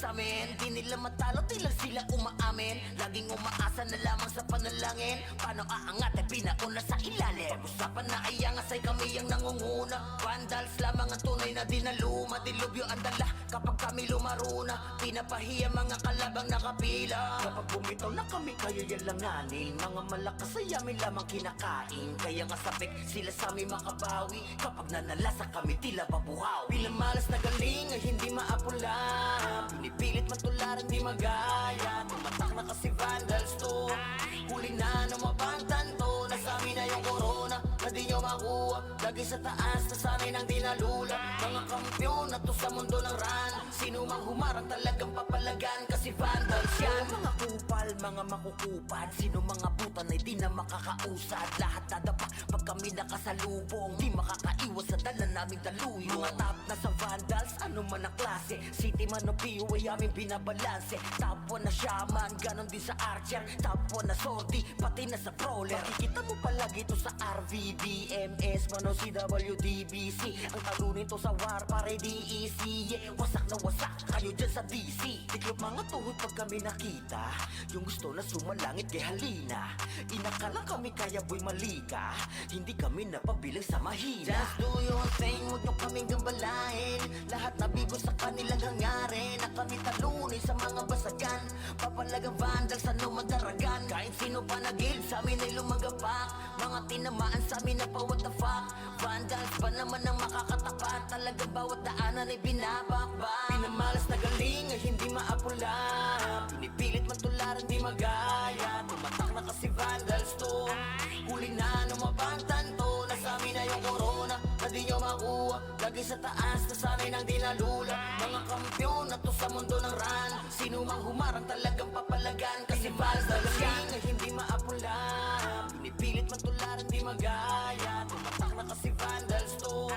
samin. Di nila matalo, di lang sila umaamin. Laging umaasa na lamang sa panalangin. Paano aangat ay pinauna sa ilalim. Pag-usapan na ay angas ay kami ang nangunguna. Vandals lamang ang tunay na dinaluma. Dilubyo ang dala kapag kami lumaruna. Pinapahiya mga kalabang nakapila. Kapag bumitaw na kami kayo yan langanin. Mga malakas ay amin lamang kinakain. Kaya nga sabik sila sa amin makabawi. Kapag nanalasa kami tila babuhaw. Bilang malas na galing ay hindi maapula. Pinipilit matularan di magaya. Tumatak na kasi vandals to. Huli na numabantan to. Nasa amin na yung corona na di nyo makuha. Lagi sa taas na sa amin ang dinalula. Mga kampyon na to sa mundo ng ran. Sino mang humarang talagang papalagan. Kasi vandals yan. Mga kupal, mga makukupad. Sino mga butan ay di na makakausad. Lahat dadapa pag kami nakasalubong. Di makakaiwas sa dala naming daluyong. Mga top na sa vandals, ano man ang klase. City man o PO ay aming binabalanse. Top 1 na shaman, ganon din sa archer. Top 1 na sortie, pati na sa brawler. Makikita mo palagi to sa RVDMS, man o CWDBC. Ang talo nito sa war, pare DEC. Yeah, wasak na wasak, kayo dyan sa DC. Tiklop mga tuhod pag kami nakita. Yung gusto na sumalangit kay halina. Inakala kami kaya boy malika. Hindi kami napabilang sa mahina. Just do your thing, huwag nyo kaming gambalain. Lahat nabigo sa kanilang hangarin. Na kami talunin sa mga basagan. Papalagang vandals, ano madaragan. Kahit sino pa nagil, sa amin ay lumagapak. Mga tinamaan sa amin na pa what the fuck. Vandals pa naman ang makakatapat. Talagang bawat daanan ay binabakbak. Pinamalas na galing ay hindi maapula. Pinipilit matularan di magaya. Tumatak na kasi vandals to. Huli na numabantan to. Nasa amin na yung corona na di nyo makuha. Lagi sa taas na sanay nang dinalula. Mga kampyon na to sa mundo ng ran. Sino mang humarang talagang papalagan. Kasi vandals yan ay hindi maapula. Pinipilit matularan di magaya. Tumatak na kasi vandals to.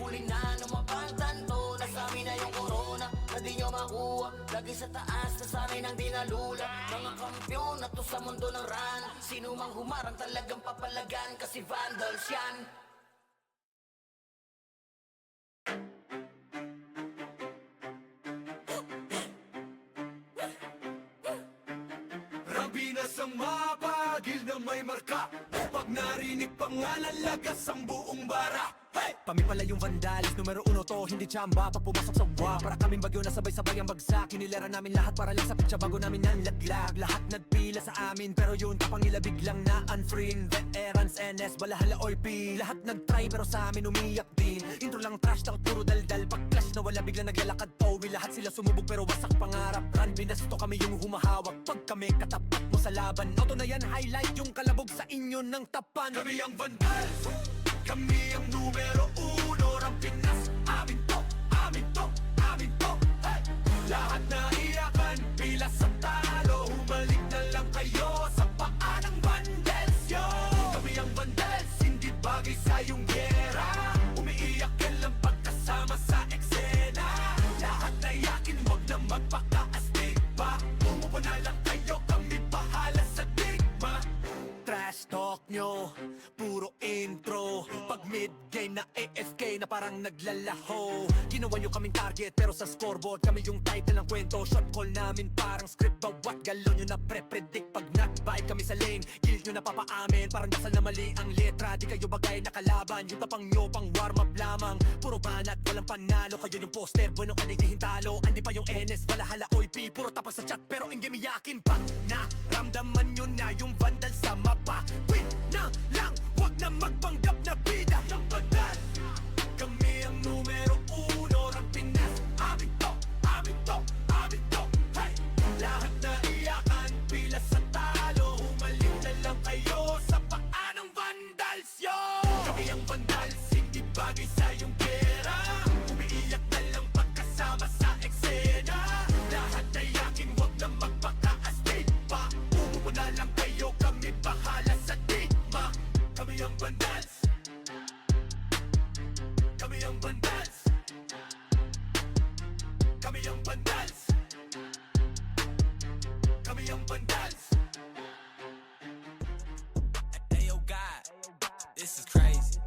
Huli na numabantan to. Nasa amin na yung corona na di nyo makuha. Lagi sa taas na sanay nang dinalula. Mga kampyon na to sa mundo ng ran. Sino mang humarang talagang papalagan. Kasi vandals yan. Rabinas ang mapagil na may marka. Pag narinig pangalan, lagas ang buong bara. Hey! Kami pala yung vandalis, numero 1 to, hindi tsamba. Pag pumasok sa wa, para kaming bagyo na sabay-sabay ang bagsak. Kinilera namin lahat para lang sa pitsa bago namin nanlaglag. Lahat nagpila sa amin, pero yun kapangila biglang na unfreeing. Veterans, NS, balahala, OIP. Lahat nagtry pero sa amin umiyak din. Intro lang trash, takot puro daldal. Pag clash na wala biglang naglalakad Owi, lahat sila sumubog pero wasak pangarap. Run, binasto kami yung humahawak. Pag kami katapat mo sa laban, auto na yan, highlight yung kalabog sa inyo ng tapan. Kami ang vandals, kami ang numero 1. Ang Pinas, amin to, amin to, amin to. Hey! Lahat na iyakan, pila sa talo. Humalik na lang kayo sa paa ng vandals, yo. Kami ang vandals, hindi bagay sa iyong gera. Umiiyak ka lang pagkasama sa eksena. Lahat na iyakin, huwag na magpakaastig pa. Umupo na lang kayo, kami bahala sa digma. Trash talk nyo, puro intro. Pag mid-game na AFK na parang naglalaho. Ginawa nyo kaming target pero sa scoreboard kami yung title ng kwento. Shot call namin parang script, bawat galon nyo na pre-predict. Pag nag-vibe kami sa lane, guild nyo na papaamin. Parang dasal na mali ang letra, di kayo bagay na kalaban. Yung tapang nyo pang warm up lamang. Puro banat, walang panalo. Kayo yung poster, bueno ka di hintalo. Andi pa yung NS, balahala, OIP. Puro tapas sa chat pero ang game iyakin pa. Naramdaman nyo na yung vandal sa mapa. Win na lang, wag na magpanggap na bida. Ang vandal, kami ang numero 1. Ang Pinas, amin to, amin to, amin to. Hey! Lahat na iyakan, pila sa talo. Humalik na lang kayo sa paa ng vandals, yo. Kami ang vandals, hindi bagay sa iyong gera. Umiiyak na lang pagkasama sa eksena. Lahat na iyakin, wag na magpakaastig pa. Umupo na lang kayo, kami bahala sa digma. Kami ang vandals, kami ang vandals, kami ang vandals, kami ang vandals. Hey yo God, this is crazy.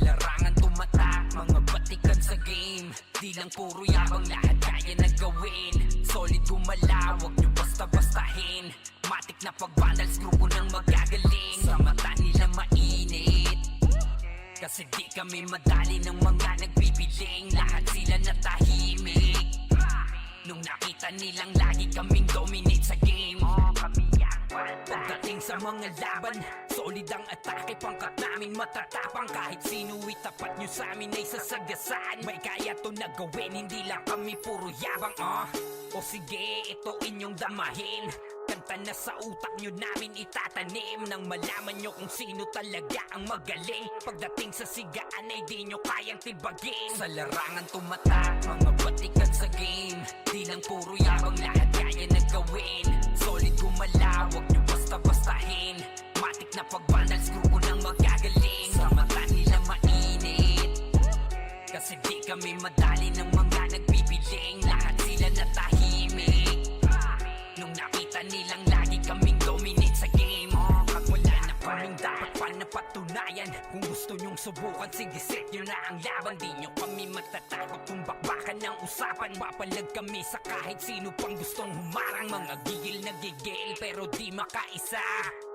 larangan tumatak, mga batikan sa game. Di lang puro yabang, lahat kaya na gawin. Solid gumalaw, wag nyo basta-bastahin. Matik na pag-vandals, grupo ng magagaling. Sa mata nila mainit, kasi di kami madali ng mga nagbibiling. Lahat sila natahimik nung nakita nilang lagi kaming dominate sa game. Pagdating sa mga laban, solid ang atake. Pangkat namin matatapang, kahit sino itapat nyo sa amin ay sasagasaan. May kaya to na gawin, hindi lang kami puro yabang. O sige, ito inyong damahin. Kanta na sa utak nyo namin itatanim, nang malaman nyo kung sino talaga ang magaling. Pagdating sa sigaan ay di nyo kayang tibagin. Sa larangan tumatak, mga batikan sa game. Di lang puro yabang, lahat kaya na gawin. Solid gumalaw, wag nyo basta-bastahin. Matik na pag-vandals, grupo ng magagaling. Sa mata nila mainit, kasi di kami madali ng mga nagbibiling. Lahat sila natahimik nung nakita nilang lagi kaming dominate sa game. Pag wala na kaming dapat pa napatunayan, kung gusto nyong subukan, sige set nyo na ang laban. Di nyo kami matatakot kung bakbakan ng usapan. Papalag kami sa kahit sino pang gustong humarang. Mga gigil na gigil pero di makaisa.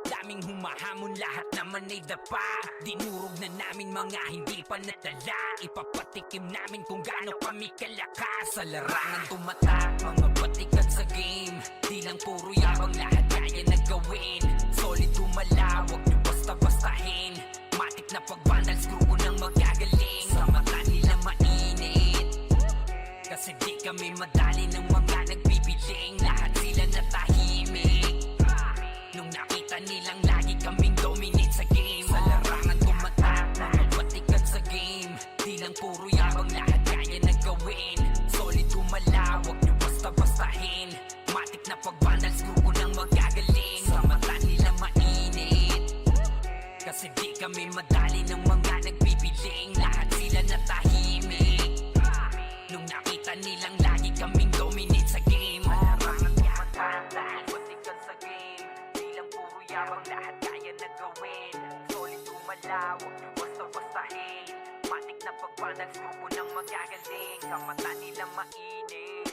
Daming humahamon, lahat naman ay dapa. Dinurog na namin mga hindi pa natala. Ipapatikim namin kung gaano kami kalakas. Sa larangan tumatak, mga batikan sa game. Di lang puro yabang, lahat kaya na gawin. Solid gumalaw, wag nyo basta-bastahin. Matik na pag-vandals, grupo ng magagaling. Sa mata nila mainit, kasi di kami madali ng mga nagbibiling. Lahat sila natahimik nung nakita nilang lagi kaming dominate sa game. Sa larangan tumatak, mga batikan sa game. Di lang puro yabang, lahat kaya na gawin. Solid gumalaw, wag nyo basta-bastahin. Matik na pag-vandals, grupo ng magagaling. Sa mata nila mainit, kasi di kami madali ng mga nagbibiling. Lahat sila natahimik nung nakita nilang lagi kaming dominate sa game. Larangan tumatak, mga batikan sa game. Di lang puro yabang, lahat kaya na gawin. Solid gumalaw, wag nyo basta-bastahin. Matik na pag-vandals, grupo ng magagaling. Sa mata nila mainit,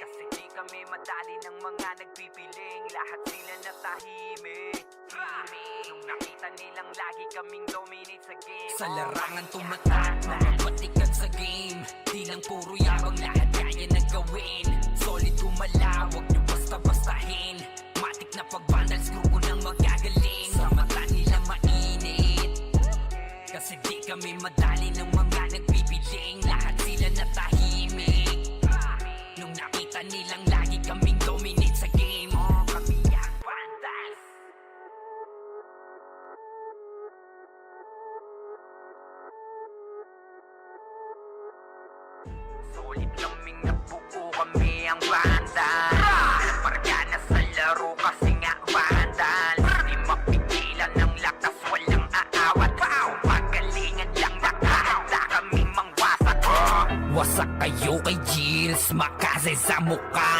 kasi di kami madali ng mga nagpipiling. Lahat sila natahimik nung nakita nilang lagi kaming dominate sa game. Sa larangan tumatak, mga batikan sa game. Di lang puro yabang, lahat kaya na gawin. Solid gumalaw, wag nyo basta-bastahin. Matik na pag-vandals, grupo ng magagaling. Sa mata nila mainit, kasi di kami madali ng mga nagbibiling. Lahat sila natahimik nung nakita nilang lagi kaming dominate sa game. Kami ang vandals. Solid kaming nabuo, kami ang vandals. Marga na sa laro kasi nga vandals. Di mapigilan ng lakas, walang aawat. Pagalingan lang, nakahanda kaming mangwasak. Wasak kayo kay Gilles, makasay sa muka.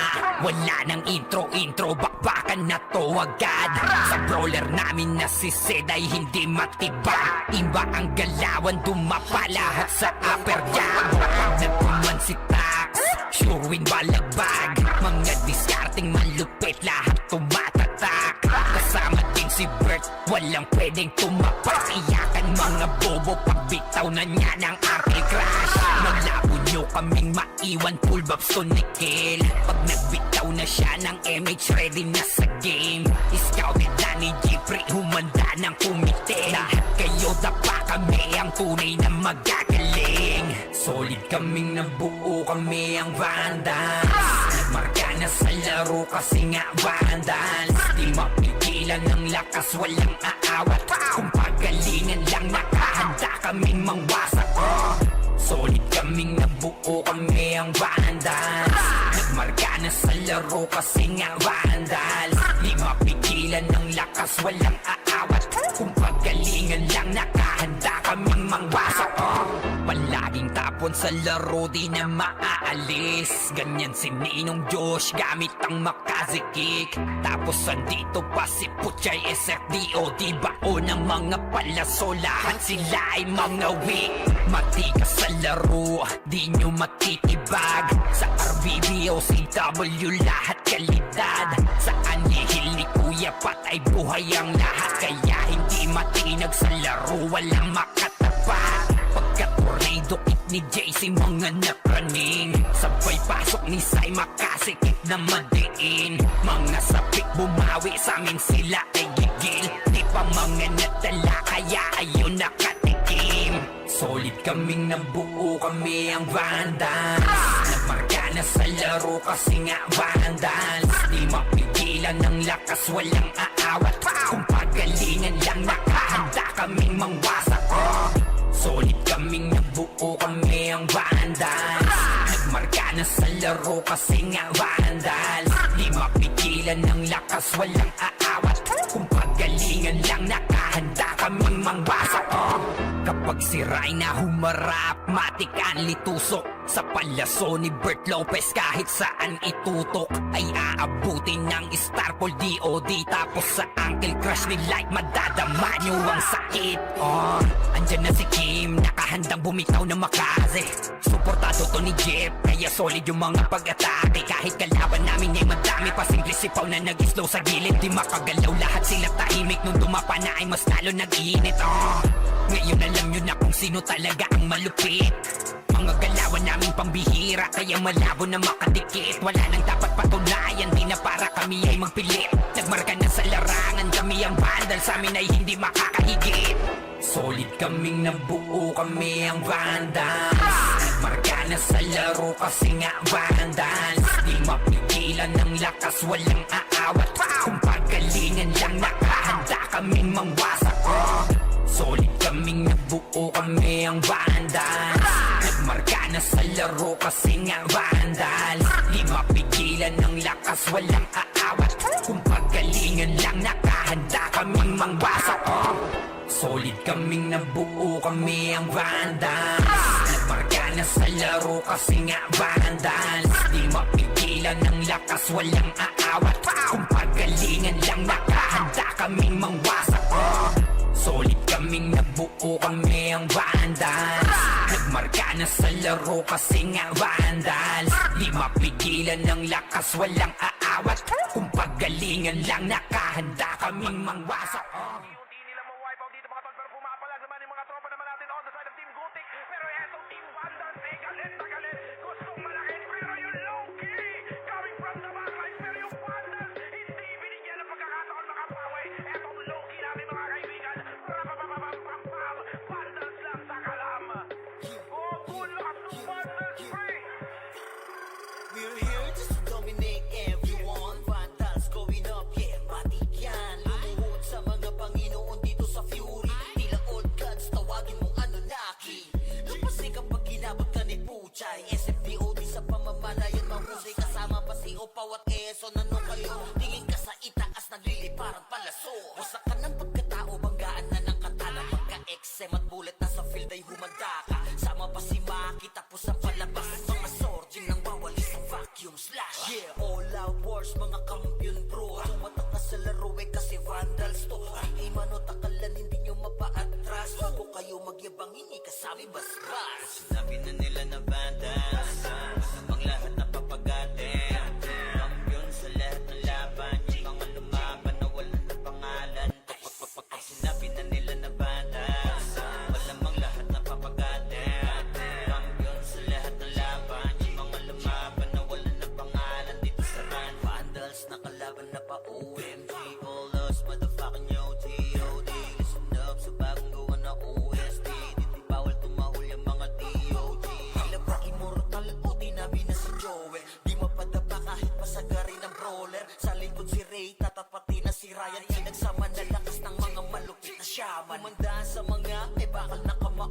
Wala nang intro, bakbakan na to agad. Sa brawler namin na si Zed ay hindi matiba. Iba ang galawan, dumapa lahat sa upper jab. Pag nagkuman si Tax, sure win balagbag. Mga discarding malupit, lahat tumatatak. Kasama din si Bert, walang pwedeng tumapak. Iyakan mga bobo, pagbitaw na niya ng aking crash. Malabo nyo kaming maiwan, full babs to Nickel. Pag nagbitaw na siya ng MH, ready na sa game. Scouted na ni Jeffrey, humanda ng kumite. Lahat kayo dapa, kami ang tunay na magagaling. Solid kaming nabuo, kami ang vandals. Marka na sa laro kasi nga vandals. Di mapigilan ng lakas, walang aawat. Kung pagalingan lang, nakahanda kaming mangwasak. Solid kaming nabuo, kami ang vandals. Nagmarka na sa laro kasi nga vandals. Di mapigilan ng lakas, walang aawat. Kung pagalingan lang, nakahanda kaming mangwasak. palaging tapon sa laro, di na maaalis. Ganyan si Ninong Josh gamit ang makazikik. Tapos andito pa si Puchay SFDO, di bao ng mga palaso, lahat sila ay mga weak. Matikas sa laro, di nyo matitibag. Sa RBB o CW lahat kalidad. Sa anihil ni Kuya Pat ay buhay ang lahat, kaya hindi matinag sa laro, walang makatapat. Pagka-tornado kick ni JC mga napraning, sabay pasok ni Sai makasikip na madiin. Mga sapik bumawi sa amin sila ay gigil, di pa mga natala kaya ayun nakatikim. Solid kaming nabuo, kami ang Vandals. Nagmarka na sa laro kasi nga Vandals. Di mapigilan ng lakas, walang aawat. Kung pagalingan lang nakahanda kaming mangwasak. Solid kaming nabuo, kami ang Vandals. Nagmarka na sa laro kasi nga Vandals. Di mapigilan ng lakas, walang aawat. Kung pagalingan lang nakahanda kaming mangwasak. Kapag si Rayna humarap, matik ang litusok. Sa palaso ni Bert Lopez kahit saan itutok ay aabutin ng Starpol DOD. Tapos sa Uncle Crush ni Light madadama nyo ang sakit. Andyan na si Kim, nakahandang bumitaw na makaze. Suportado to ni Jeff, kaya solid yung mga pag-atake. Kahit kalaban namin ay madami pa, simple sipaw na nag-slow sa gilid. Di makagalaw, lahat sila tahimik. Nung dumapa na ay mas lalo nag-iinit. Ngayon alam nyo na kung sino talaga ang malupit. Mga galawan namin pambihira, kaya malabo na makadikit. Wala nang dapat patunayan, di na para kami ay magpilit. Nagmarka na sa larangan, kami ang Vandals, sa amin ay hindi makakahigit. Solid kaming nabuo, kami ang Vandals. Nagmarka na sa laro kasi nga Vandals. Di mapigilan ng lakas, walang aawat. Kung pagalingan lang nakahanda kaming mangwasak. Solid kaming nabuo, kami ang Vandals. Nagmarka na sa laro kasi nga Vandals. Di mapigilan ng lakas, walang aawat. Kung pagalingan lang nakahanda kaming mangwasak. Solid kaming nabuo, kami ang Vandals. Nagmarka na sa laro kasi nga Vandals. Di mapigilan ng lakas, walang aawat. Kung pagalingan lang nakahanda kaming mangwasak. Solid kaming nabuo, kami ang Vandals. Nagmarka na sa laro kasi nga Vandals. Di mapigilan ng lakas, walang aawat. Kung pagalingan lang nakahanda kaming mangwasak. Di nila ma-wipe out dito mga tol, pero pumapalag naman yung mga tropa naman natin on the side of Team Gutik. Pero etong Team Vandals ay galit na galit. Gustong malaki pero yung low-key coming from the backlines. Pero yung Vandals hindi binigyan ng pagkakataon makapawi. Etong low-key natin mga kaibigan. Rapapapapapapam, Vandals lang sa kalam. Oh, good luck to Vandals Spring. We're here just to dominate everyone. Vandals going up, yeah, matik yan. Lumuhod sa mga Panginoon dito sa Fury. Tila old gods, tawagin mong Anunnaki. Lapasi kapag ginabot ka ni Puchay. SFDOD sa pamamalayan mahusay. Kasama pa si Opaw at Eson. Ano kayo? Tingin ka sa itaas, nagliliparang palaso. Wasak ka ng pagkatao, banggaan na ng katana. Pagka-XM at bullet na sa field ay humanda ka. Sama pa si Maki, tapos ang palabas. Mga sorging nang wawalis ang vacuum slash. Yeah, all out wars, mga kampiyon bro. Tumatak na sa laro eh kasi Vandals to. Ay manot akalan, hindi nyo mapa-atras. Bago kayo magyabang, hindi kasami basbas. Sinabi na nila na Vandals ang lahat na papagatin. Kampiyon sa lahat ng laban. Yung mga lumaban na wala na pangalan. Sinabi na nila na Vandals malamang lahat na papagatin. Kampiyon sa lahat ng laban. Yung mga lumaban na wala na pangalan. Dito sa run Vandals nakalaban na pa OMG. All us motherfucking yo T.O.D. Listen up sa bagong gawa na OST. Dito bawal tumahol yung mga DOG. Tila ba immortal o dinabi na si Joel? Di mapadapa kahit pasagari ng brawler. Sa likod si Ray, tatapati na si Ryan. Pinagsama na lakas ng mga malupit na shaman. Umandaan sa mga may bakal na kamao.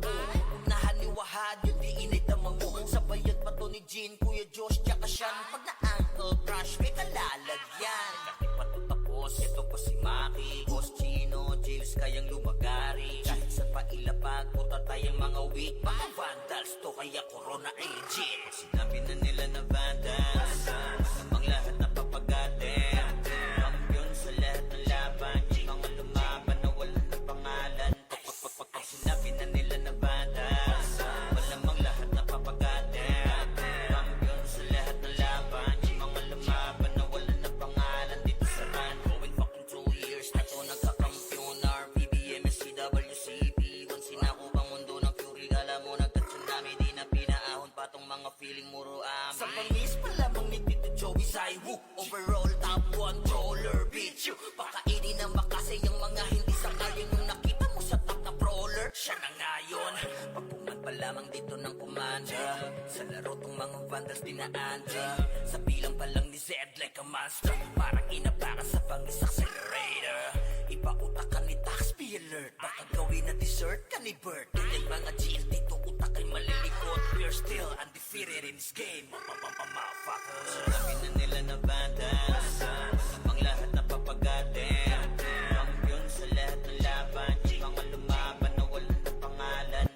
Unahan ni Wahad, yung di inay damang mo. Sabayan pa to ni Jean, Kuya Josh, tsaka Sean. Pag na Uncle Crush, may kalalagyan. Kahit patutapos, ito pa si Maki. Boss Chino, Jails kayang lumagari. Kahit sa pailapag, puta tayong mga weak Mga vandals to kaya corona agent. Sinabi na nila na vandals Masamang lahat na papagatin Kampiyon sa lahat ng laban Yung mga lumaban na wala ng pangalan Pag sinabi na nila na vandals Malamang lahat na papagatin Kampiyon sa lahat ng laban Yung mga lumaban na wala ng pangalan Dito sa run Going fucking 2 years na to nagkakampiyon RPBM, SCWCP Once sinakupang mundo ng fury Kala mo nagka-tsunami Di na pinaahon pa tong mga feeling muro amin Sa pangis pa lamang ni Tito Joey Zaiwu Overall top 1 troller bitch you Pakainin ng makasay ang mga hindi sangayon Yung nakita mo sa top na brawler Siya na ngayon Pagpuman pa lamang dito ng kumanda Sa laro tong mga vandals dinaanda Sa bilang pa lang ni Zed like a monster Parang inabaka sa pangis accelerator Ipautak ka ni Tax, be alert Baka gawin na dessert ka ni Bert Ganyan mga GL dito utak ay malilikot We're still undefeated in this game Motherfuckers Sinabi na nila na vandals Masamang lahat na papagatin Kampiyon sa lahat ng laban Yung mga lumaban na wala ng pangalan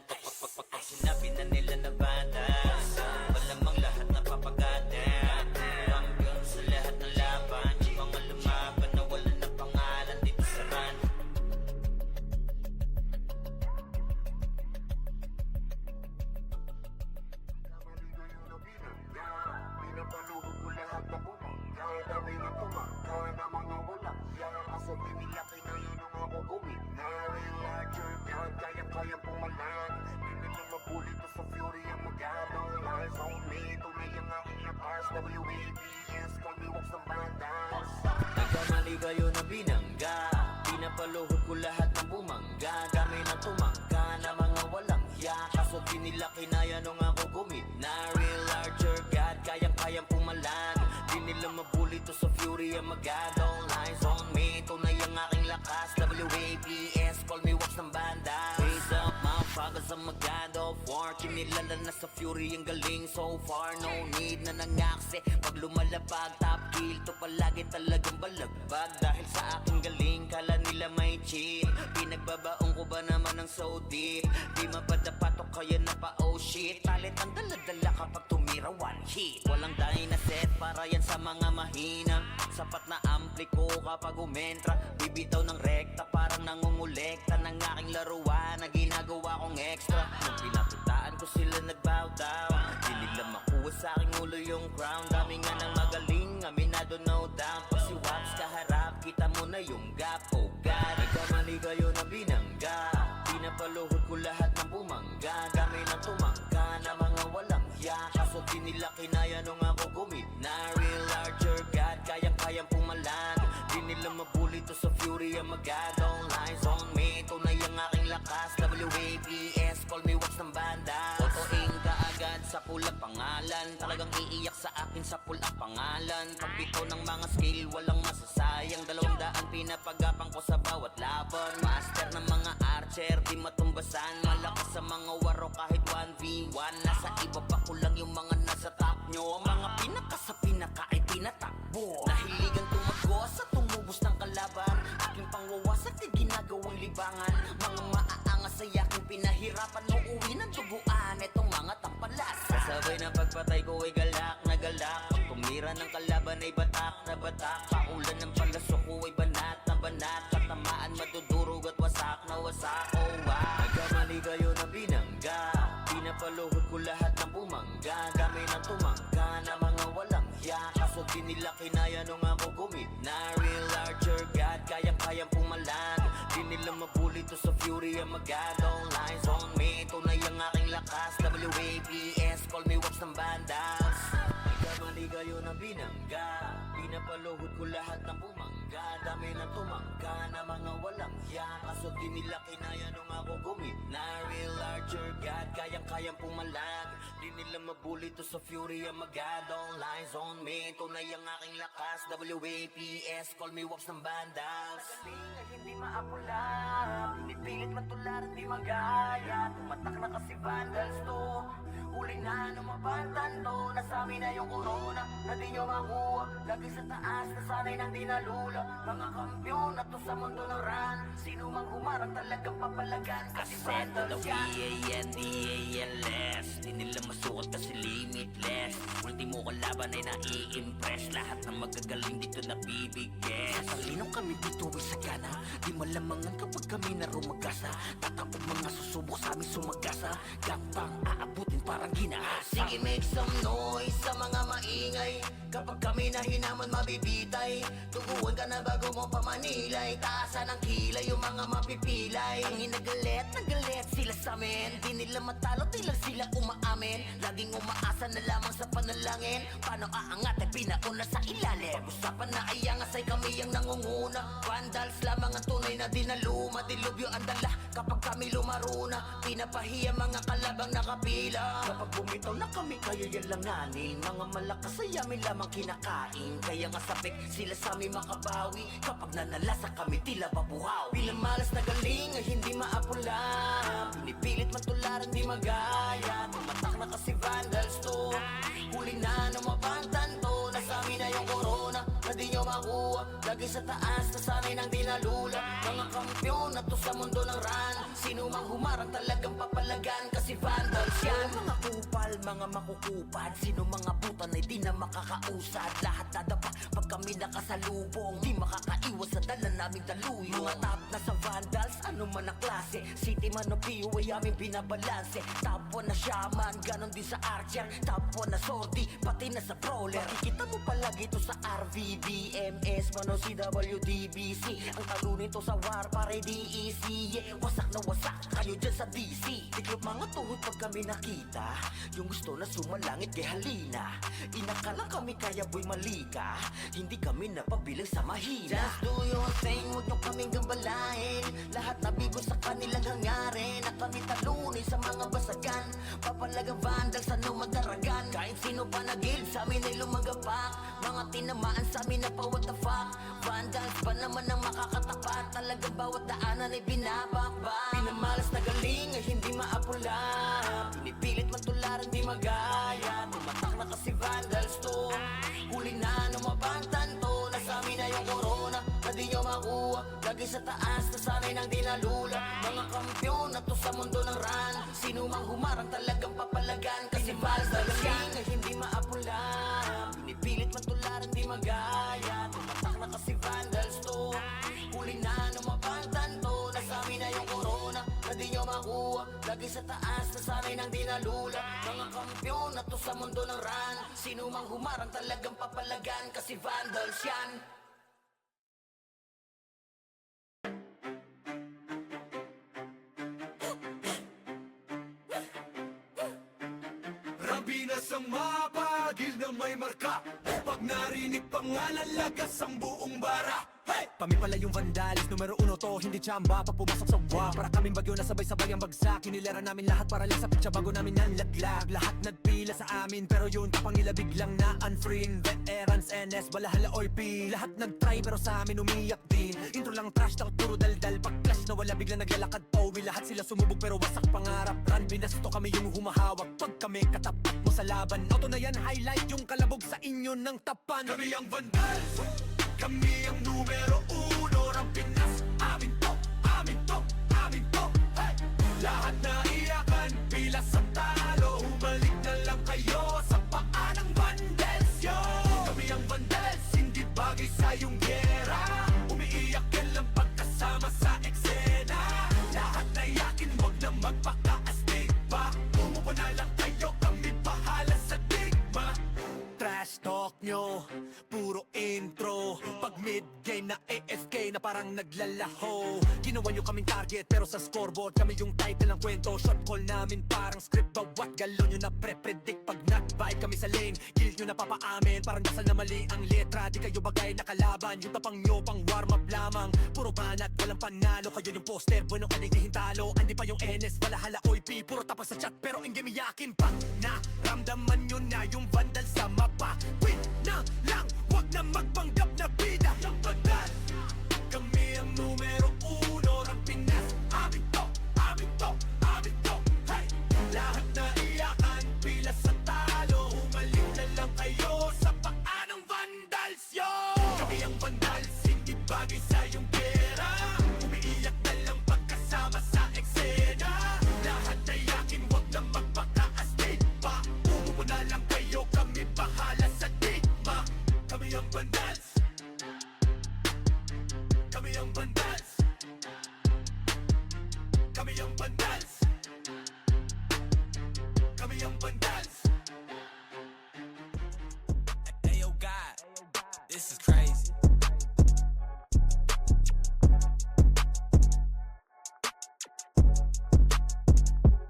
Pag sinabi na nila na vandals Malamang lahat na papagatin Kampiyon sa lahat ng laban Yung mga lumaban na wala ng pangalan Dito sa run Pinapaluhod ko lahat na bumangga Dami na tumangga na mga walang yan Kasabi nila kinayon nung ako guminari Larger God, kayang-kayang pumalan Di nila mabuli to sa fury ang magalong Lies on me, tunay ang aking lakas WABS, call me walks ng bandas Nagkamali kayo na binangga Pinapaluhod ko lahat ng bumangga Dami na tumangga na mga walang hiya Kaso di nila kinaya nung ako guminari Larger God, kayang-kayang pumalan Di nila mabuli to sa fury ang magadong Lies on me, tunay ang aking lakas WABS, call me wax ng banda Raise up, motherfuckers ang magado of war Kinilala na sa fury ang galing so far No need na nangakse Pag lumalapag, top kill to palagi talagang balagbag Dahil sa aking galing, kala nila may cheat Pinagbabaong ko ba naman ng so deep Di mapadapat o kaya na pa oh shit Talent ang daladala kapag tumira one hit Walang dahil na set para yan sa mga mahina Sapat na ampli ko kapag umentra Bibitaw ng rekta parang nangungulekta Ng aking laruan na ginagawa kong extra Nung pinatutaan ko sila nagbow down Di nila makuha sa aking ulo yung crown Dami nga ng magaling, aminado no doubt Pag si Waps kaharap, kita mo na yung gap Oh God, nagkamali kayo na binangga Pinapaluhod ko lahat ng bumangga Dami na tumangga na mga walang hiya Kaso di nila kinaya nung ako guminari Larger God, kayang-kayang pumalag Di nila mabuli to sa fury ang magadong Lies on me, tunay ang aking lakas WABS, call me wax ng banda Otoing kaagad sa pulang pangalan Talagang iiyak sa akin sa pulang pangalan Pagbitaw ng mga skill, walang masasayang 200 pinapagapang ko sa bawat laban Master ng mga archer, di matumbasan Malakas sa mga waro kahit 1v1 Nasa iba pa ko lang yung mga nasa top nyo Mga pinaka sa pinaka ay tinatakbo Nahiligan tumago sa tumubos ng kalaban Aking pangwawasak ay ginagawang libangan Mga maaangas ay aking pinahirapan Uuwi ng duguan itong mga tampalas Kasabay ng pagpatay ko ay galak na galak Pag tumira ng kalaban ay batak na batak Paulan ng palaso ko ay banat na banat Katamaan madudurog at wasak na wasak Oh wow, nagkamali kayo na binangga Pinapaluhod ko lahat ng bumangga Dami na tumangga na mga walang hiya Kaso di nila kinaya nung ako guminari Larger God, kayang-kayang pumalag Di nila mabuli to sa fury ang magadong Lies on me, tunay ang aking lakas WABS, call me wax ng bandas Nagkamali kayo na binangga Pinapaluhod ko lahat ng bumangga Dami na tumangga na mga walang hiya Kaso di nila kinaya nung ako guminari Larger God, kayang-kayang pumalag Di nila mabuli to sa fury ang magadong Lies on me, tunay ang aking lakas WAPS, call me wax ng bandas Galing ay hindi maapula Pinipilit matularan di magaya Tumatak na kasi vandals to Huli na lumabantan to Nasabi na yung corona Na di nyo makuha lagi sa taas, nasanay nang dinalula. Mga kampiyon na to sa mundo ng run. Sino mang humarang talagang papalagan. Kasi vandals yan. V-A-N-D-A-L-S Di nila masukat kasi limitless. Ultimo kalaban ay nai-impress. Lahat ng magagaling dito nabibigges. Talino kami dito ay sagana. Di malamangan kapag kami na rumagasa. Tatapog mga susubok sa amin sumagasa. Gampang aabutin parang ginaasa. Sige, make some noise sa mga maingay. Kapag kami na hinaman mabibitay. Tuguan ka na bago mo pamanilay. Taasan ang kilay yung mga mapipilay. Ang nagalit sila sa amin. Di nila matalo, di lang sila umaamin. Laging umaasa na lamang sa panalangin. Paano aangat ay pinauna sa ilalim. Pag-usapan na ay angas ay kami ang nangunguna. Vandals lamang ang tunay na dinaluma. Dilubyo ang dala kapag kami lumaruna. Pinapahiya mga kalabang nakapila. Kapag bumitaw na kami kayo yan langanin. Mga malakas ay amin lamang kinakain. Kaya nga sabik sila sa amin makabawi. Kapag nanalasa kami tila babuhaw. Pinamalas na galing ay hindi maapula. Pinipilit matularan di magaya. Tumatak na kasi vandals to. Huli na numabantan to. Nasa amin na yung corona na di nyo makuha. Lagi sa taas nasanay nang dinalula. Mga kampiyon na to sa mundo ng run. Sino mang humarang talagang papalagan. Kasi vandals yan. Mga kupal, mga makukupad. Sino mga butan ay di na makakausad. Lahat dadapa pag kami nakasalubong. Di makakaiwas sa dala naming daluyo. Mga top na sa vandals, ano man ang klase. City man o PU ay aming binabalanse. Top 1 na shaman, ganon din sa archer. Top 1 na sortie, pati na sa brawler. Makikita mo palagi to sa RVBMS, man o CWDBC. Ang talunin to sa war, pare DEC. Yeah, wasak na wasak, kayo dyan sa DC. Tiklop mga tuhod pag kami nakita. Yung gusto na sumalangit kay halina. Inakalang kami kaya boy malika. Hindi kami napabilang sa mahina. Just do your thing, huwag nyo kaming gambalain. Lahat nabigo sa kanilang hangarin. Na kami talunin sa mga basagan. Papalagang vandals, ano madaragan. Kahit sino pa nagilid sa amin ay lumagapak. Mga tinamaan sa amin na pa what the fuck. Vandals pa naman ang makakatapat. Talagang bawat daanan ay binabakbak. Pinamalas na galing ay hindi maapula. Pinipilit matularan di magaya. Tumatak na kasi vandals to. Huli na numabantan to. Nasa amin na yung corona na di nyo makuha. Lagi sa taas nasanay nang dinalula. Mga kampiyon na to sa mundo ng run. Sino mang humarang talagang papalagan. Kasi vandals na galing ay hindi maapula. Pinipilit matularan di magaya. Tumatak na kasi vandals to. Huli na numabantan to. Nasa amin na yung corona na di nyo makuha. Lagi sa taas nasanay nang dinalula. Mga kampiyon na to sa mundo ng run. Sino mang humarang talagang papalagan. Kasi vandals yan. Rambinas ang mapagil na may marka. Pag narinig pangalan, lagas ang buong bara. Hey! Kami pala yung vandals, numero 1 to, hindi tsamba. Pag pumasok sa wa, para kaming bagyo na sabay-sabay ang bagsak. Kinilera namin lahat para lang sa pitsa bago namin nanlaglag. Lahat nagpila sa amin, pero yun tapang nila biglang na unfriend. Veterans, NS, balahala or P. Lahat nagtry pero sa amin umiyak din. Intro lang trash, takot puro daldal. Pag clash na wala biglang naglalakad Owi, lahat sila sumubog pero wasak pangarap. Run, binasto kami yung humahawak. Pag kami katapat mo sa laban, auto na yan, highlight yung kalabog sa inyo ng tapan. Kami ang vandals, kami ang numero 1 ng Pinas. Amin to, amin to, amin to. Hey! Lahat na iyakan, pila sa talo. Humalik na lang kayo sa paa ng vandals, yo. Kami ang vandals, hindi bagay sa iyong gera. Umiiyak ka lang pagkasama sa eksena. Lahat na iyakin, wag na magpaka-astig pa. Umupo na lang kayo, kami bahala sa digma. Trash talk nyo, puro intro. Pag mid-game na AFK na parang naglalaho. Ginawa nyo kaming target pero sa scoreboard kami yung title ng kwento. Shot call namin parang script, bawat galon nyo na pre-predict. Pag nag-vibe kami sa lane, kill nyo na papaamin. Parang dasal na mali ang letra, di kayo bagay na kalaban. Yung tapang nyo pang warm up lamang. Puro banat, walang panalo. Kayo yung poster, bueno kanigdihin talo. Andi pa yung NS, balahala OIP. Puro tapas sa chat pero in-game iyakin pa. Naramdaman nyo na yung vandal sa mapa. Quit na lang, wag na magpanggap na bida. Ang bandal, kami ang numero 1 ng Pinas. Amin to, amin to, amin to. Hey! Lahat na iyakan, pila sa talo. Humalik na lang kayo sa paa ng vandals, yo. vandals. Kami ang vandals. Ayo God, this is crazy.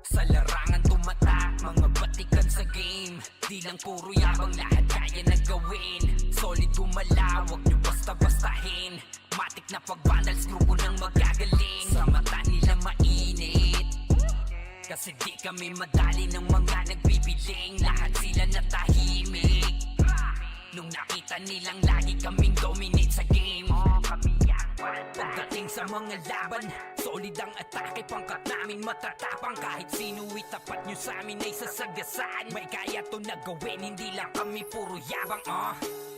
Sa larangan tumatak, mga batikan sa game. Di lang puro yabang, lahat kaya na gawin. Solid gumalaw, wag nyo basta-bastahin. Matik na pag-vandals, grupo ng magagaling. Sa mata nila mainit, kasi di kami madali ng mga nagbibiling. Lahat sila natahimik nung nakita nilang lagi kaming dominate sa game. Pagdating sa mga laban, solid ang atake. Pangkat namin matatapang, kahit sino itapat nyo sa amin ay sasagasaan. May kaya to na gawin, hindi lang kami puro yabang.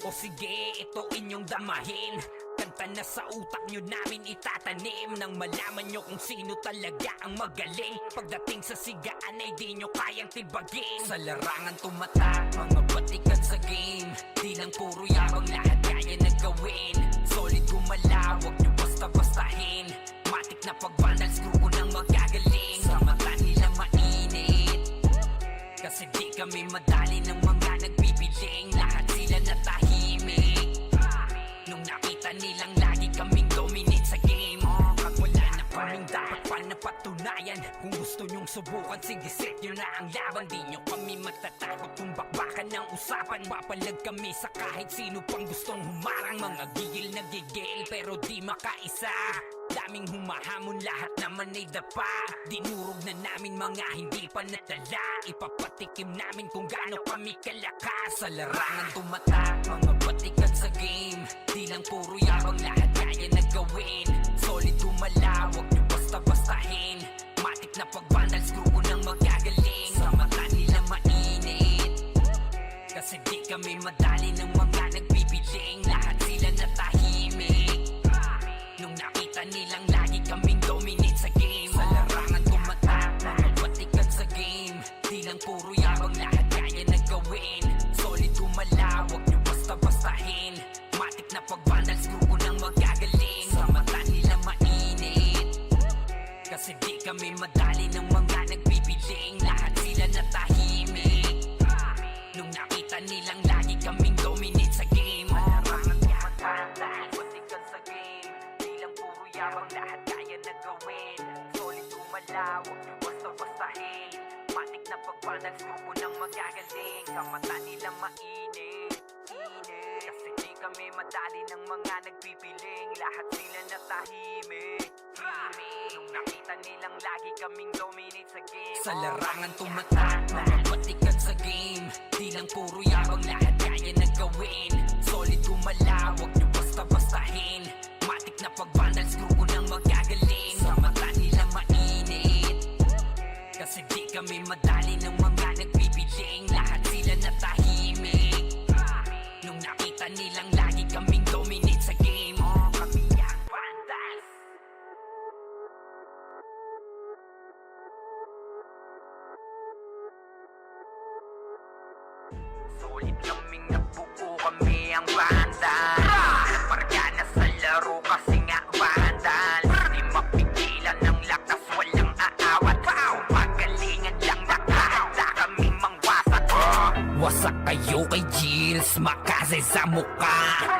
O sige, ito inyong damahin. Kanta na sa utak nyo namin itatanim, nang malaman nyo kung sino talaga ang magaling. Pagdating sa sigaan ay di nyo kayang tibagin. Sa larangan tumatak, mga batikan sa game. Di lang puro yabang, lahat kaya na gawin. Solid gumalaw, wag nyo basta-bastahin. Matik na pag-vandals, grupo ng magagaling. Sa mata nila mainit, kasi di kami madali ng mga nagbibiling. Lahat sila natahimik nung nakita nilang lagi kaming dominate sa game. Wala na kaming dapat pa napatunayan. Kung gusto nyong subukan, sige set nyo na ang laban. Di nyo kami matatakot kung bakbakan ng usapan. Papalag kami sa kahit sino pang gustong humarang. Mga gigil na gigil pero di makaisa. Daming humahamon, lahat naman ay dapa. Dinurog na namin mga hindi pa natala. Ipapatikim namin kung gaano kami kalakas. Sa larangan tumatak, mga batikan sa game. Di lang puro yabang, lahat kaya na gawin. Solid gumalaw, wag nyo basta-bastahin. Matik na pag-vandals, grupo ng magagaling. Sa mata nila mainit, kasi di kami madali ng mga nagbibiling. Lahat sila natahimik nung nakita nilang lagi kaming dominate sa game. Sa larangan tumatak, mga batikan sa game. Di lang puro yabang, lahat kaya na gawin. Solid gumalaw, wag nyo basta-bastahin. Matik na pag-vandals, grupo ng magagaling. Sa mata nila mainit, kasi di kami madali ng mga nagbibiling. Lahat sila natahimik nung nakita nilang lagi kaming dominate sa game. Larangan tumatak, mga batikan sa game. Di lang puro yabang, lahat kaya na gawin. Solid gumalaw, wag nyo basta-bastahin. Matik na pag-vandals, grupo ng magagaling. Sa mata nila mainit, kasi di kami madali ng mga nagpipiling. Lahat sila natahimik nung nakita nilang lagi kaming dominate sa game. Sa larangan tumatak, mga batikan sa game. Di lang puro yabang, lahat kaya na gawin. Solid gumalaw, wag nyo basta-bastahin. Matik na pag-vandals, grupo ng magagaling. Sa mata nila mainit, kasi di kami madali ng mga nagbibiling. Lahat sila natahimik nung nakita nilang lagi kaming dominate sa game. Kami ang vandals. Solid kaming nabuo, kami ang vandals. Parga na sa laro kasi nga vandals. Di mapigilan ng lakas, walang aawat. Pagalingan lang, nakahanda kaming mangwasak. Wasak kayo kay Gilles, makasay sa muka.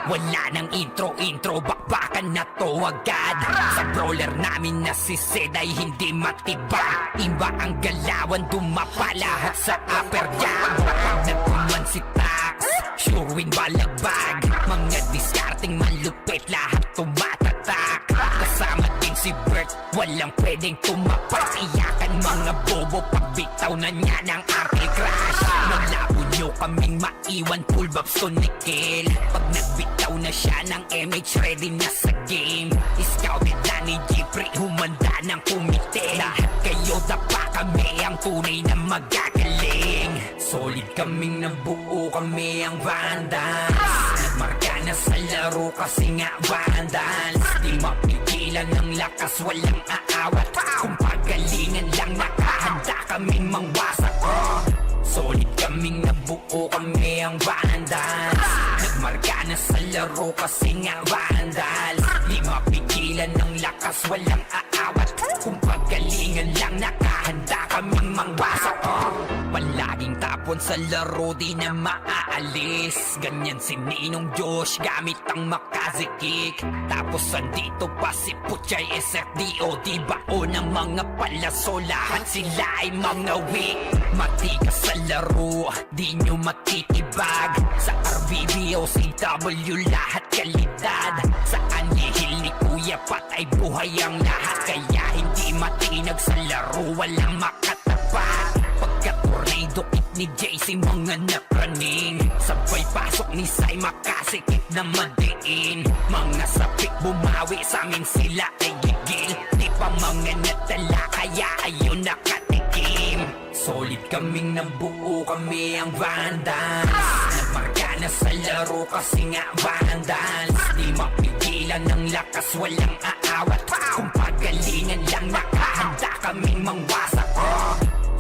Wala nang intro, bakbakan na to agad. Sa brawler namin na si Zed ay hindi matiba. Iba ang galawan, dumapa lahat sa upper jab. Pag nagkuman si Tax, sure win balagbag. Mga discarding malupit, lahat tumatatak. Kasama din si Bert, walang pwedeng tumapas. Iyakan mga bobo, pagbitaw na niya ng anti-crash. Nalabo nyo kaming maiwan, full babs to nickel. Pag nagbitaw na siya ng MH, ready na sa game. Scouted na ni Jeffrey, humanda ng kumite. Lahat kayo dapa, kami ang tunay na magagaling. Solid kaming nabuo, kami ang vandals. Nagmarka na sa laro kasi nga vandals. Di mapigilan ng lakas, walang aawat. Kung pagalingan lang, nakahanda kaming mangwasak. Solid kaming nabuo, kami ang vandals. Nagmarka na sa laro kasi nga vandals. Di mapigilan ng lakas, walang aawat. Kung paggalingan lang nakahanda kaming mangwasak Palaging tapon sa laro di na maaalis Ganyan si Ninong Josh gamit ang makazikik Tapos andito pa si Puchay SFDO Di baon ang mga palaso lahat sila ay mga weak Matikas sa laro di nyo matitibag Sa RBBO CW lahat kalidad Sa anihil ni Kuya Pat ay buhay ang lahat Kaya hindi matinag sa laro walang makatapat Pagka-tornado kit ni JC mga napraning Sabay pasok ni Sai makasikip na madiin Mga sapik bumawi sa amin sila ay gigil Di pa mga natala kaya ayun nakatikim Solid kaming nabuo kami ang Vandals Nagmarka na sa laro kasi nga Vandals Di mapigilan ng lakas walang aawat Kung pagalingan lang nakahanda kaming mangwasak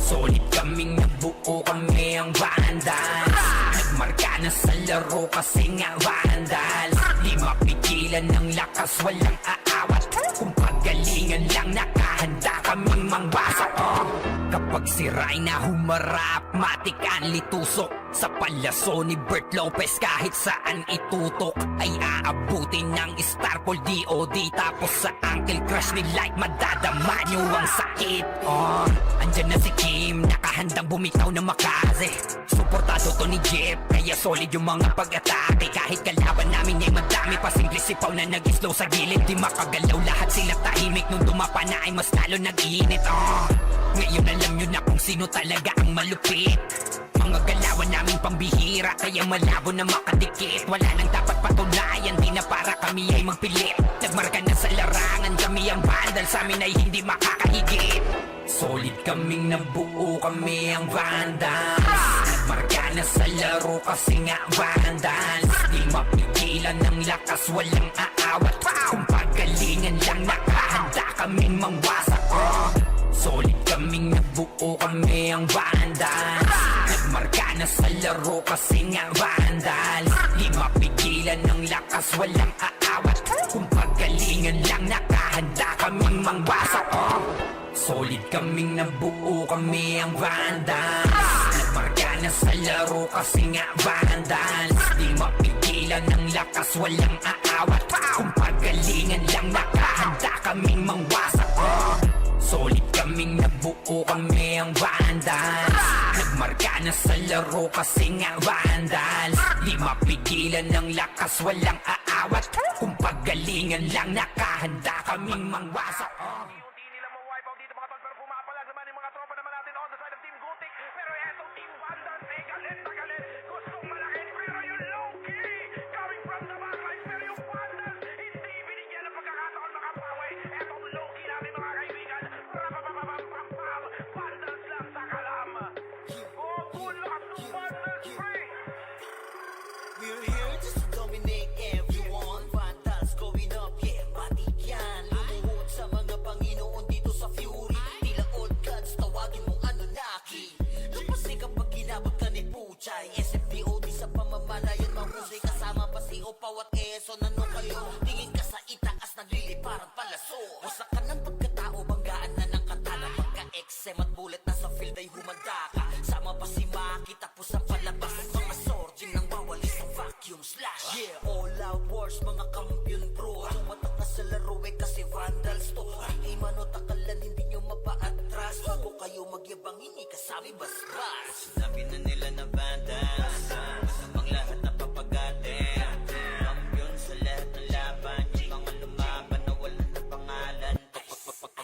Solid kaming nabuo kami ang Vandals Nagmarka na sa laro kasi nga Vandals Di mapigilan ng lakas walang aawat Kung pagalingan lang nakahanda kaming mangwasak Kapag si Rai na humarap matik ang litusok Sa palaso ni Bert Lopez kahit saan itutok Ay aabutin ng Starpol DOD Tapos sa Uncle Crush ni Light madadama nyo ang sakit Andyan na si Kim nakahandang bumitaw na makaze Suportado to ni Jeff kaya solid yung mga pag-atake Kahit kalaban namin ay madami pa simple sipaw na nag-slow sa gilid Di makagalaw lahat sila tahimik nung dumapa na ay mas lalo nag-iinit Ngayon alam nyo na kung sino talaga ang malupit Mga galawan namin pambihira Kaya malabo na makadikit Wala nang dapat patunayan Di na para kami ay magpilit Nagmarka na sa larangan Kami ang Vandals Sa amin ay hindi makakahigit Solid kaming nabuo Kami ang Vandals Nagmarka na sa laro Kasi nga Vandals Di mapigilan ng lakas Walang aawat Kung pagalingan lang nakahanda Kaming mangwasak Solid kaming nabuo Kami ang Vandals Nagmarka na sa laro kasi nga Vandals Di mapigilan ng lakas walang aawat Kung pagalingan lang nakahanda kaming mangwasak Solid kaming nabuo Kami ang Vandals Nagmarka na sa laro kasi nga Vandals Di mapigilan ng lakas walang aawat Kung pagalingan lang nakahanda kaming mangwasak Solid kaming nabuo Kami ang Vandals Nagmarka na sa laro kasi nga Vandals Di mapigilan ng lakas walang aawat Kung pagalingan lang nakahanda kaming mangwasak Di nila ma-wipe out dito mga tol pero pumapalag naman yung mga tropa naman natin on the side of Team Gutik pero etong Team Vandals ay galit na galit gustong malakit pero yung low-key coming from the backline pero yung Vandals hindi binigyan ng pagkakataon makapawi etong low-key namin mga kaibigan rapapapapapapam Vandals lang sa kalam good luck to Vandals free We're here just to dominate everyone Vandals going up, yeah, matik yan Lumuhod sa mga Panginoon dito sa Fury Tila old gods, tawagin mong Anunnaki Lupas kapag ginabot ka ni Puchay SFDOD sa pamamalayan mahusay Kasama pa si Opaw at Eson Ano kayo? Tingin ka sa itaas nagliliparang palaso Wasak ka ng pagkatao, banggaan na ng katana Pagka-XM at bullet na sa field ay humanda ka Sama pa si Maki tapos ang palabas Mga sorgin nang wawali sa vacuum slash Yeah, all out wars, mga kampiyon bro Tumatak na sa laro eh kasi Vandals to Hindi manot akalan, hindi nyo mapa-atras Bago kayo magyabang, hindi kasami bas-bas Sinabi na nila na Vandals Ang lahat na papagatin Kampiyon sa lahat ng laban Yung mga lumaban na wala na pangalan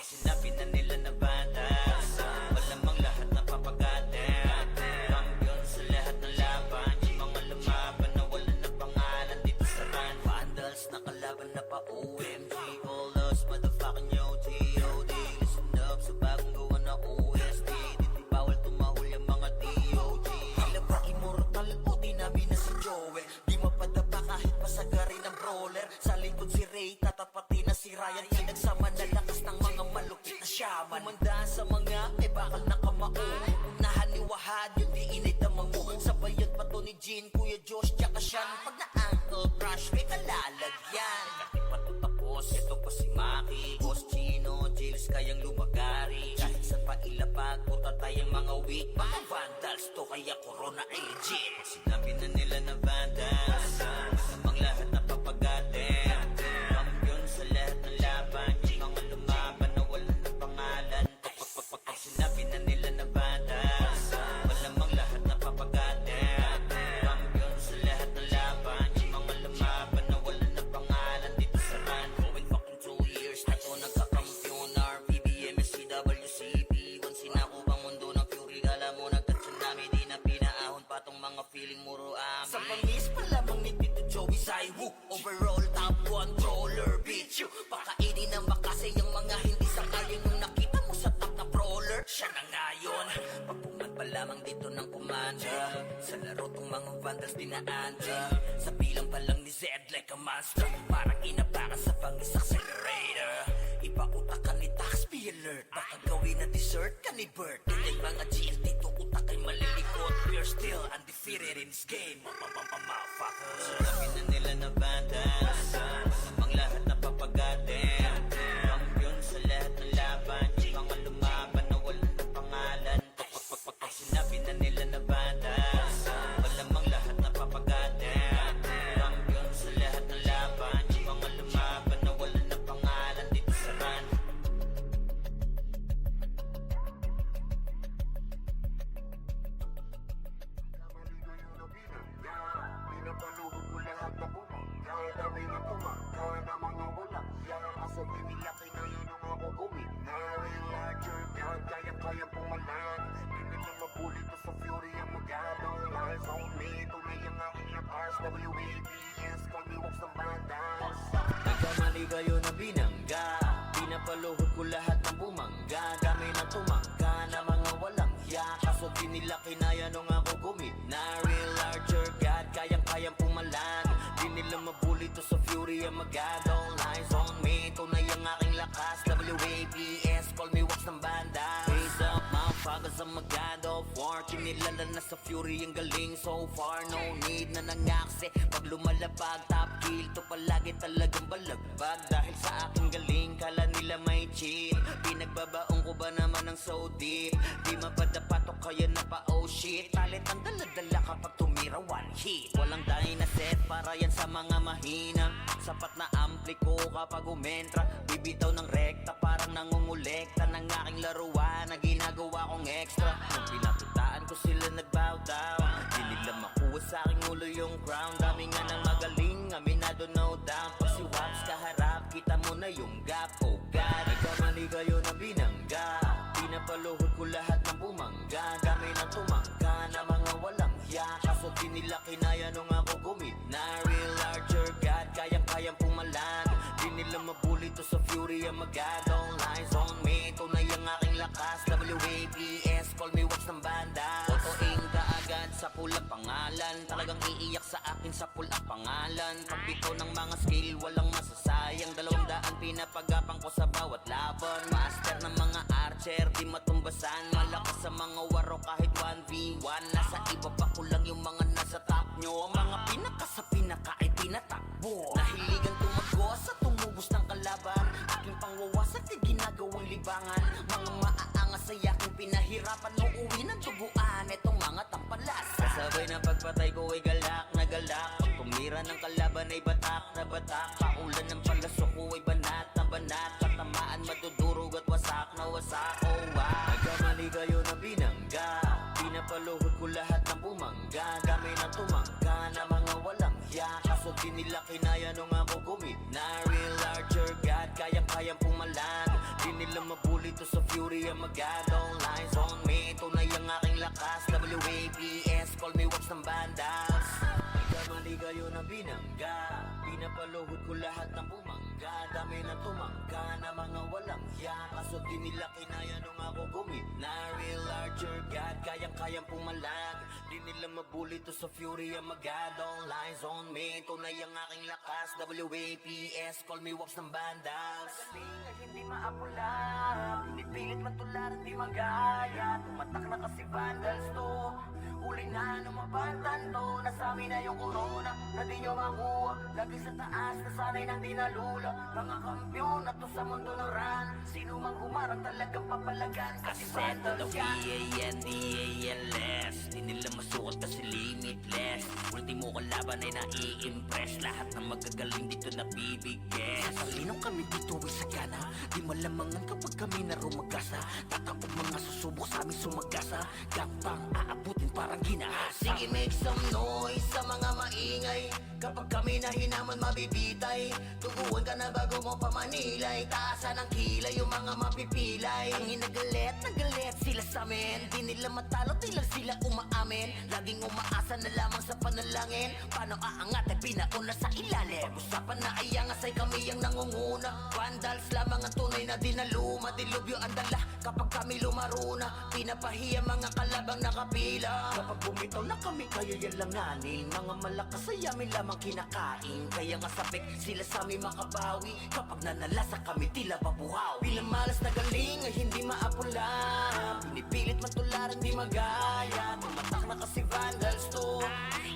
Sinabi na nila na Vandals Malamang lahat na papagatin Kampiyon sa lahat ng laban Yung mga lumaban na wala na pangalan Dito sa run Vandals nakalaban na pa OMG All us motherfucking yo G.O.D. Listen up sa bagong gawa na OST Dito bawal tumahol yung mga DOG Tila ba immortal o dinabi na si Joel Di mapadapa kahit pasagari ng brawler Sa likod si Ray, tatapati na si Ryan Pinagsama na lakas ng mga malupit na shaman Kumandaan sa mga may bakal na kamao Unahan ni Wahad, yung di inay damang mo Sabayan pa to ni Jean, Kuya Josh, tsaka Sean Pag na-ankle crush, may kalalagyan Pati pa to tapos, ito pa si Maki Boss Chino, Jill kayang lumagari. Kahit sa pailapag, puta tayong mga weak. Mga vandals to, kaya corona ay legit. Sinabi na nila na vandals, namang lahat na papagatin. Kampiyon sa lahat ng laban, yung mga lumaban na wala ng pangalan. Pag sinabi na nila na vandals, malamang lahat na papagatin. Kampiyon sa lahat ng laban, yung mga lumaban na wala ng pangalan. Dito sa run, going fucking 2 years na to nagkakampiyon. RPBM, SCWCP, once sinako bang mundo ng fury. Alam mo nagka-tsunami, di na pinaahon pa tong mga feeling muro amin. Sa pangis pa lamang ni Tito Joey Saiwu. Overall top controller, bitch you. Pakainin ng makasay yung mga hindi sakali nung nakita mo sa top na brawler. Siya na ngayon. Pagpungan pa lamang dito ng kumanda. Sa laro tong mga vandals dinaanda. Sa bilang pa lang ni Zed like a monster. Parang inabakan sa pangis accelerator. Ipautak ka ni Tax, be alert. Baka gawin na dessert ka ni Bert. Yung mga GL dito utak ay malilikot. We're still undefeated in this game. Motherfuckers. Sinabi na nila na vandals, namang lahat na papagatin. Kampiyon sa lahat ng laban, yung mga lumaban na wala ng pangalan. Pag sinabi na nila na vandals, malamang lahat na papagatin. Kampiyon sa lahat ng laban, yung mga lumaban na wala ng pangalan. Dito sa run, Kamaligayo na binangga, pinapaluhod ko lahat na bumangga. Dami na tumangga na mga walang ya. Kasabi nila kinaya nung ako gumina. Real larger God, kaya pumalag. Di nila mabuli to sa fury ang magadong. Lies on me, tunay ang aking lakas. WABS, call me walks ng bandas. nagkamali kayo na binangga. Pinapaluhod ko lahat ng bumangga. Dami na tumangga na mga walang ya. Kaso di nila kinaya nung ako gumina. Real larger God, kayang pumalag. Di nila mabuli to sa fury ang magadong. Lies on me, tunay ang aking lakas. WABS, call me wax ng banda. Raise up, motherfuckers ang magado. War, kinilala na sa fury ang galing. So far, no need na nangaksi. Pag lumalapag, top kill to palagi talagang balagbag. Dahil sa aking galing, kala nila may cheat. Pinagbabaong ko ba naman ng so deep? Di mapadapatok kaya na pa oh shit. Talent ang daladala kapag tumira one hit. Walang dahil na set para yan sa mga mahina. Sapat na ampli ko kapag umentra. Bibitaw ng rekta parang nangungulekta ng aking laruan na ginagawa kong extra. Nung pinatutaan ko sila nagbow down. Di nila makuha sa aking ulo yung crown. Dami nga ng magaling, aminado no doubt. Pag si Waps kaharap, kita mo na yung gap. Oh God, nagkamali kayo na binangga. Pinapaluhod ko lahat ng bumangga. Dami na tumangga na mga walang ya. Kaso di nila kinaya nung ako gumina. Real larger God, kayang pumalag. Di nila mabuli to sa fury ang magadong. Lies on me, tunay ang aking lakas. WABS, call me wax ng banda. Totoing kaagad sa pulang pangalan. Talagang iiyak sa akin sa pulang pangalan. Pagbitaw ng mga skill, walang masasayang. 200 pinapagapang ko sa bawat laban. Master ng mga archer, di matumbasan. Malakas sa mga waro kahit 1v1. Nasa iba pa ko lang yung mga nasa top nyo. Mga pinaka sa pinaka ay tinatakbo. Nahiligan tumagos at tumubos ng kalaban. Aking pangwawasak ay ginagawang libangan. Mga maaangas ay aking pinahirapan. Uuwi ng tubuan itong mga tampalas. Kasabay ng pagpatay ko ay galak na galak. Pag tumira ng kalaban ay batak na batak. Paulan ng palasok ko ay banat na banat. Katamaan madudurog at wasak na wasak. Oh wow, nagkamali kayo na binangga. Pinapaluhod ko lahat ng bumangga. Dami na tumangga na mga walang ya. Kaso di nila kinaya nung ako gumina. Real larger God, kayang pumalag. Di nila mabuli to sa fury ang magadong. Lies on me, tunay ang aking lakas. WABS, call me wax ng bandas. Nagkamali kayo na binangga. Pinapaluhod ko lahat ng bumangga. Dami na tumangga na mga walang ya. Kaso di nila kinaya nung ako gumina. Real larger agad, kayang-kayang pumalag. Di nila mabuli to sa fury ang magad. All lines on me, tunay ang aking lakas. WAPS, call me Wops ng Vandals. Galing ay hindi maapula, pinipilit matularan di magaya. Tumatak na kasi vandals to, huli na numabantan to. Nasabi na yung corona, na di nyo makuha. Lagi sa taas, nasanay nang di nalula. Mga kampiyon na to sa mundo ng run. Sino mang humarang talagang papalagan. Kasi Sento the vandals yan. V-A-N-D-A-L-S. Di nila masukat kasi limitless. Ultimo kalaban ay nai-impress. Lahat ng magagaling dito nabibigay. Sasalinong kami dito ay sagana. Di malamangan kapag kami na rumagasa. Tatapog mga susubok sa amin sumagasa. Gangpang aabutin parang ginahasa. Sige, make some noise sa mga maingay. Kapag kami na hinaman mabibitay. Tuguan ka na bago mo pamanilay. Taasan ang kilay yung mga mapipilay. Ang inagalit, nagalit sila sa amin. Di nila matalo, di lang sila umaamin. Laging umaasa na lamang sa panalangin. Paano aangat ay pinauna sa ilalim. Pag-usapan na ay angas ay kami ang nangunguna. Vandals lamang ang tunay na dinaluma. Dilubyo ang dala kapag kami lumaruna. Pinapahiya mga kalabang nakapila. Kapag bumitaw na kami kaya yan langanin. Mga malakas ay amin lamang kinakain. Kaya nga sabik sila sa amin makabawi. Kapag nanalasa kami tila babuhaw. Pinamalas na galing ay hindi maapula. Pinipilit matularan di magaya. Tumatak na kasi vandals to,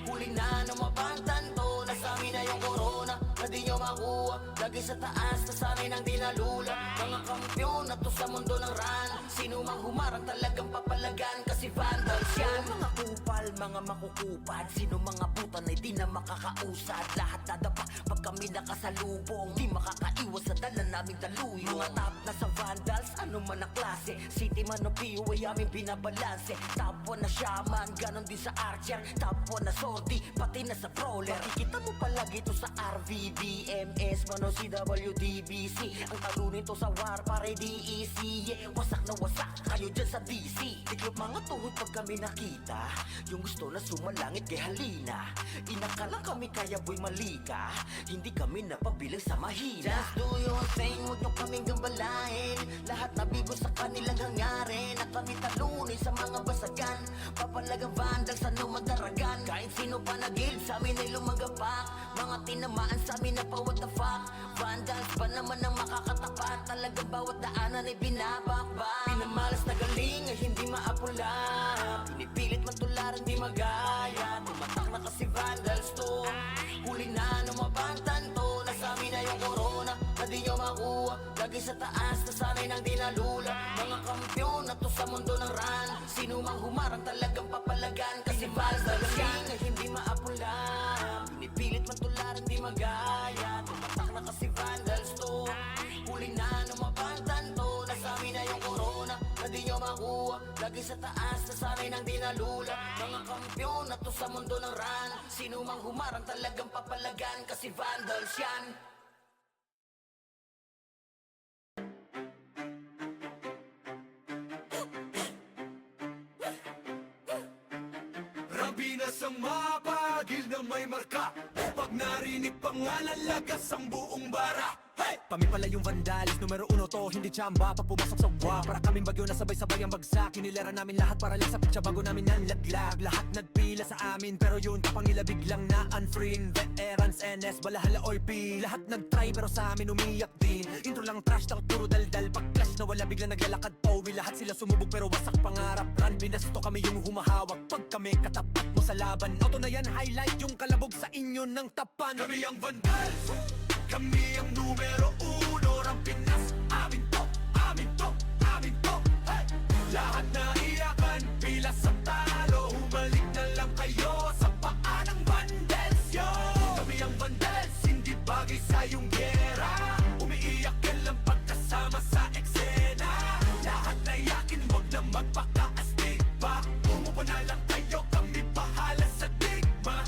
huli na numabantan to. Nasabi na yung corona, na di nyo makuha. Lagi sa taas, nasanay nang di nalula. Mga kampiyon na to sa mundo ng run. Sino mang humarang talagang papalagan. Kasi vandals yan. Mga kupal, mga makukupad. Sino mga putan ay di na makakausad. Lahat dadapa pag kami nakasalubong. Di makakaiwas sa dala naming daluyo. Mga top na sa vandals, ano man ang klase. City man o PU ay aming binabalanse. Top 1 na shaman, ganon din sa archer. Top 1 na sortie, pati na sa brawler. Makikita mo palagi to sa RVBMS, man o CWDBC. Ang talunin to sa war, pare DEC. Yeah, wasak na wasak kayo dyan sa DC. Tiklop mga tuhod pag kami nakita. Yung gusto na sumalangit kay halina. Inakalang kami kaya boy malika. Hindi kami napabilang sa mahina. Just do your thing, huwag nyo kaming gambalain. Lahat nabigo sa kanilang hangarin. Na kami talunin sa mga basagan. Papalagang vandals, ano madaragan. Kahit sino pa nagil sa amin ay lumagapak. Mga tinamaan sa amin na pa what the fuck. Vandals ba naman ang makakatapat? Talagang bawat daanan ay binabakbak. Pinamalas na galing ay hindi maapula. Pinipilit matularan di magaya. Tumatak na kasi vandals to, huli na numabantan to. Nasabi na yung corona, na di nyo makuha. Lagi sa taas, nasanay nang di nalula. Mga kampiyon na to sa mundo ng run. Sino mang humarang talagang papalagan. Kasi vandals yan ay hindi maapula. Pinipilit matularan di magaya. Tumatak na kasi vandals to, huli na numabantan to. Nasabi na yung corona, na di nyo makuha. Lagi sa taas, nasanay nang di nalula. Mga kampiyon na to sa mundo ng run. Sino mang humarang talagang papalagan. Kasi vandals yan. Rabinas ang mapagil na may marka. Pag narinig pangalan, lagas ang buong bara. Hey! Kami pala yung vandalis, numero 1 to, hindi tsamba. Pag pumasok sa wa, para kaming bagyo na sabay-sabay ang bagsak. Kinilera namin lahat para lang sa pitsa bago namin nanlaglag. Lahat nagpila sa amin, pero yun kapangila biglang na unfriend. Veterans, NS, balahala or P. Lahat nagtry pero sa amin umiyak din. Intro lang trash, talk puro daldal. Pag clash na wala biglang naglalakad Powi. Lahat sila sumubog pero wasak pangarap. Run, binasto kami yung humahawak. Pag kami katapat mo sa laban, auto na yan, highlight yung kalabog sa inyo ng tapan. Kami ang vandals, kami ang numero 1. Ang Pinas, amin to, amin to, amin to. Hey! Lahat na iyakan, pila sa talo. Humalik na lang kayo sa paa ng vandals, yo. Kami ang vandals, hindi bagay sa iyong gera. Umiiyak ka lang pagkasama sa eksena. Lahat na iyakin, wag na magpakaastig pa. Umupo na lang kayo, kami bahala sa digma.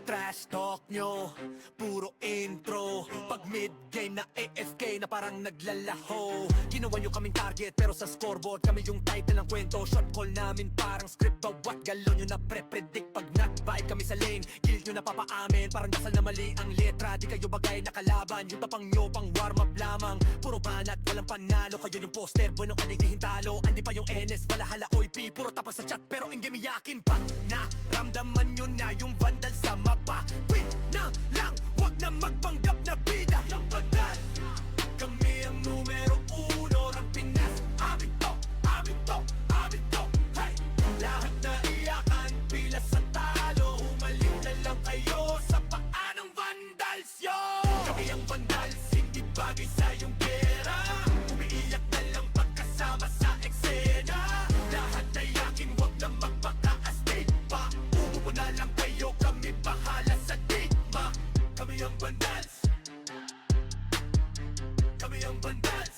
Trash talk nyo, puro intro. Pag mid-game na AFK na na parang naglalaho. Ginawa nyo kaming target pero sa scoreboard kami yung title ng kwento. Shot call namin parang script, bawat galon nyo na pre-predict. Pag nag-vibe kami sa lane, kill nyo na papaamin. Parang dasal na mali ang letra, di kayo bagay na kalaban. Yung tapang nyo pang warm up lamang, puro banat, walang panalo. Kayo yung poster, bueno ka di hintalo. Andi pa yung NS, balahala, OIP, puro tapas sa chat pero in game iyakin pa. Naramdaman nyo na yung vandal sa mapa. Win na lang, wag na magpanggap na bida. Yung bandal, kami ang numero uno ng Pinas. Amin to, amin to, amin to, hey! Lahat na iyakan, pila sa talo. Humaling na lang kayo sa paanong vandals yun. Kami ang vandals, hindi bagay sa iyong pera. Umiiyak na lang pagkasama sa eksena. Lahat na iyakin, wag na magpaka-astig pa. Umupo na lang kayo, kami bahala sa digma. Kami ang vandals. Kami ang bandals.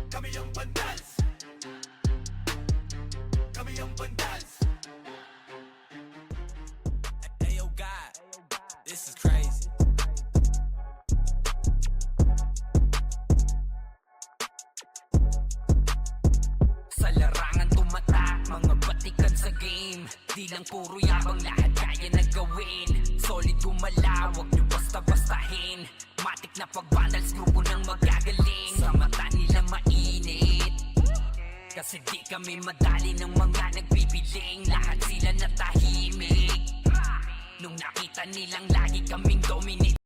Kami ang bandals. Kami ang bandals. Hey yo God, this is crazy. Sa larangan tumatak, mga batikan sa game. Di lang puro yabang, lahat kaya na gawin. Solid gumalaw, wag nyo basta-bastahin. Matik na pag-vandals, grupo nang magagaling. Sa mata nila mainit, kasi di kami madali ng mga nagbibiling. Lahat sila natahimik nung nakita nilang lagi kaming dominate.